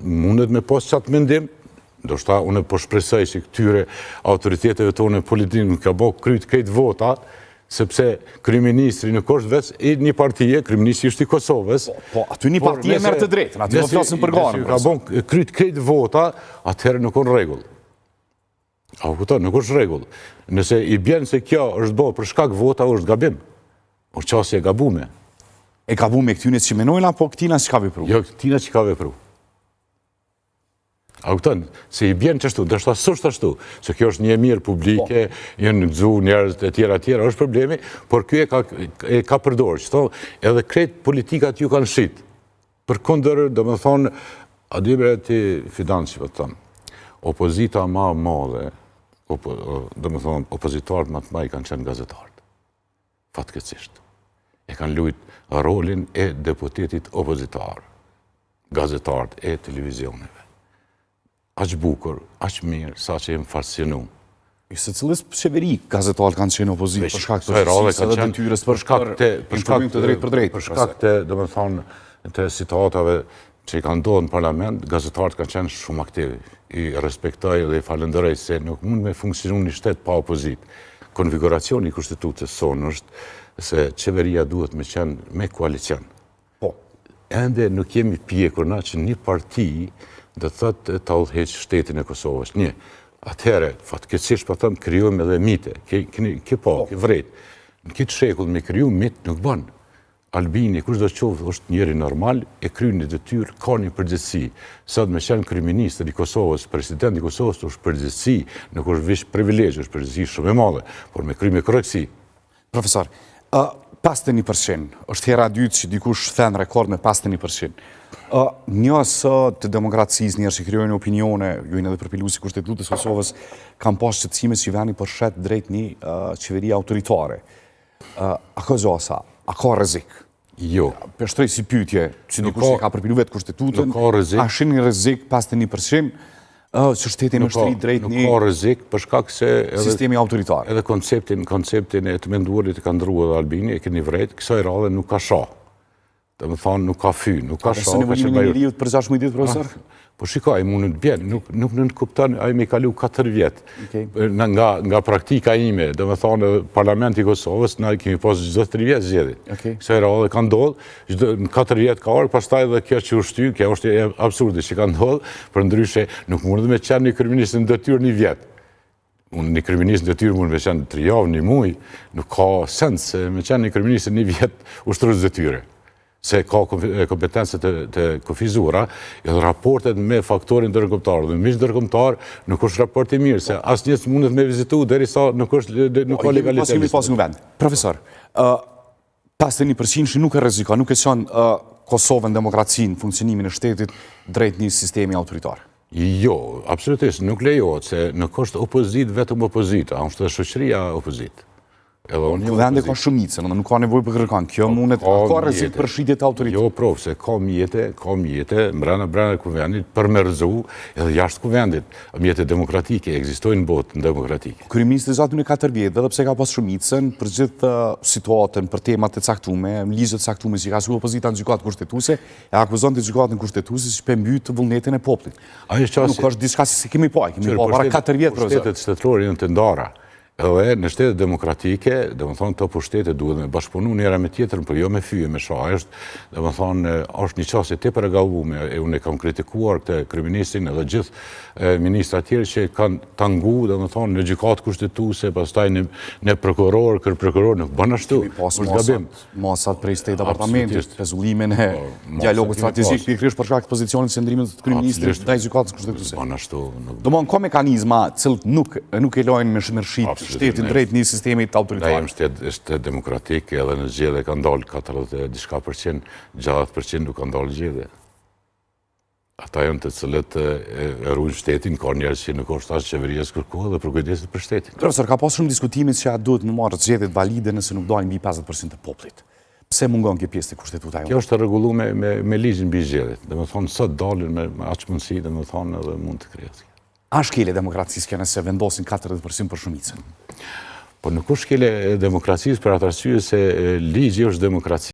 mundet me pas qatë mendim, ndoshta unë po shpresoj që këtyre autoriteteve tonë politike nuk ka bërë kryt këtë vota, sepse kryeministri nuk është veç i një partije, kryeministri është i Kosovës. Po, aty një partije merr të drejtën, aty do flasim për garën. Ka bën kryt këtë vota, atëherë nuk është rregull. A kupton, nuk është rregull. Nëse i bën se kjo është bërë për shkak vota, është gabim. O qasje e gabume. E gabume këtyne që menojnë, apo këtina që ka vepru? Jo, këtina që ka vepru. A kupton, se i bjen qështu, dërshta sështë ashtu, se kjo është një mirë publike, jenë gëzu njerëz e tjera, është problemi, por kjo e ka përdorë, që thonë, edhe kretë politikat ju kanë shqitë. Për kundër, dhe më thonë, a dybre ti fidan që vë thonë, opozita ma madhe, dhe më thonë, opozitarët ma të maj kanë qenë gazetarët. Fatkecisht. E kanë lujtë rolin e deputetit opozitarë, gazetarët e televizioneve. Aq bukur, aq mirë, sa që jem fascinu. Se cilës qeveri gazetarët kanë qenë opozitë për shkak të sësisë edhe detyres për informim të drejt për drejt? Për shkak të, dhe më thonë, të situatave që i kanë ndodhur në parlament, gazetarët kanë qenë shumë aktivi. I respektoj dhe i falenderoj se nuk mund me funksionu një shtet pa opozitë. Konfiguracioni i kushtetutës sonë është se qeveria duhet me qenë me koalicion. Po. Ende nuk jemi pjekur na që një parti dhe thëtë ta udhëheq shtetin e Kosovës. Një, atëhere, fatkeqësisht pa thëmë, kryojmë edhe mite. Ke vrejt. Në kitë shekull me kryu mit nuk banë. Albini, kush do qovë, është njeri normal, e kryu një detyrë, ka një përgjithësi. Sot me qenë kryeministër i Kosovës, president i Kosovës, është përgjithësi, nuk është vish privilegjë, është përgjithësi shumë e madhe, por me kryu me korrektësi. Profesor, 51%, është hera dytë që dikush thënë rekord me 51%. Njësë të demokracisë, njerë që kryojnë opinione, jojnë edhe përpilusi kushtetutës Kosovës, kam pas qëtësime që veni përshet drejt një qeveria autoritare. A ka zosa? A ka rrezik? Jo. Pështrej si pyetje, që dikush që ka përpilu vetë kushtetutën, a shenë një rrezik 51%, që shtetin është rrit drejt një... Nuk ka rrezik, për shkak se... Sistemi autoritar. Edhe konceptin e të menduarit e ka ndrua dhe Albini, e keni vrejt, kësaj radhe nuk ka sha. Dhe më thonë, nuk ka fy, nuk ka sha. Se nevojimi një njeriut për 16 ditë, profesor? Po shikaj, mu në të bjenë, nuk në kuptan, a i me kalu 4 vjetë. Nga praktika ime, dhe më thonë, Parlamenti Kosovës, na kemi pas gjithë 3 vjetë zjedhi. Kësa e radhe ka ndodhë, në 4 vjetë ka orë, pastaj dhe kjo që ushty, kjo është absurde që ka ndodhë, për ndryshe, nuk mundë me qenë një kryeministër në detyrë 1 vjetë. Një kryeministër në detyrë mundë me qenë 3 javë, 1 muaj, nuk ka sens me qenë një kryeministër 1 vjetë ushtrues detyre. Se ka kompetencët të kufizura, edhe raportet me faktorin ndërkombëtar. Dhe mish ndërkombëtar nuk është raport i mirë, se asë njësë mundet me vizitu, derisa nuk ka legalitet. Profesor, 51% që nuk e rrezikon, nuk e çon Kosovën demokracinë, funksionimin e shtetit drejt një sistemi autoritar. Jo, absolutisht, nuk lejohet, se nuk është opozit vetëm opozita, është dhe shoqëria opozit. Vende ka shumicën, nuk ka nevoj për kërkan. Kjo mundet, ka rrezik për shitjet autoritet? Jo, prof, se ka mjete, mbrana kuvendit, për mërzu, edhe jashtë kuvendit. Mjete demokratike, egzistojnë botë demokratike. Kryeministri zati në 4 vjetë, edhe pse ka pas shumicën, për gjithë situatën, për temat e caktume, ligjët caktume që ka su opozita në gjykatë kushtetuse, e akuzon të gjykatën kushtetuse që pëmbytë vullnetin e poplit. Nuk është diçka se kemi pa para 4 vjetë, profesor. Pushtetet shtetërore janë të ndara. Edhe në shtetet demokratike, dhe më thonë, të pushtetet duhet me bashkëpunu njëra me tjetërën, për jo me fyje, me shajësht, dhe më thonë, është një qasë e te për e gavume, unë e kam kritikuar këtë kryeministrin edhe gjithë ministra tjerë që kanë tangu, dhe më thonë, në gjykatë kushtetuse, pastaj në prokuror, kërë prokuror, nuk bënë ashtu, është gabim. Masat prej State Departamentit, rezullimin e dialogu strategjik, pikërisht për shkak të pozicionit së ndrimit të kryeministrit ndaj gjykatës kushtetuse. Bënë ashtu. Domthonjë, ka mekanizma cilët nuk e lojnë me shmërshit shtetin drejt një sistemit autoritar. Ne jemi shtet demokratik, edhe në zgjedhje ka ndalë 40%, 60% nuk ka ndalë zgjedhje. Ata janë të cilët e rrujnë shtetin, ka njerëz që nuk është as qeverisë kërkohet dhe për kujdeset për shtetin. Profesor, ka pas shumë diskutimit që duhet më marrë zgjedhjet valide nëse nuk dalin mbi 50% të popullit. Pse mungon kjo pjesë të kushtetuta jonë? Kjo është rregulluar me ligjin mbi zgjedhjet. Domethënë sot dalin me aq mundësi, domethënë edhe mund të krijohet. A shkele demokracisë kjo nëse vendosin 40% për shumicën? Po nuk është shkele demokracisë për atë arsye se ligji është demokraci.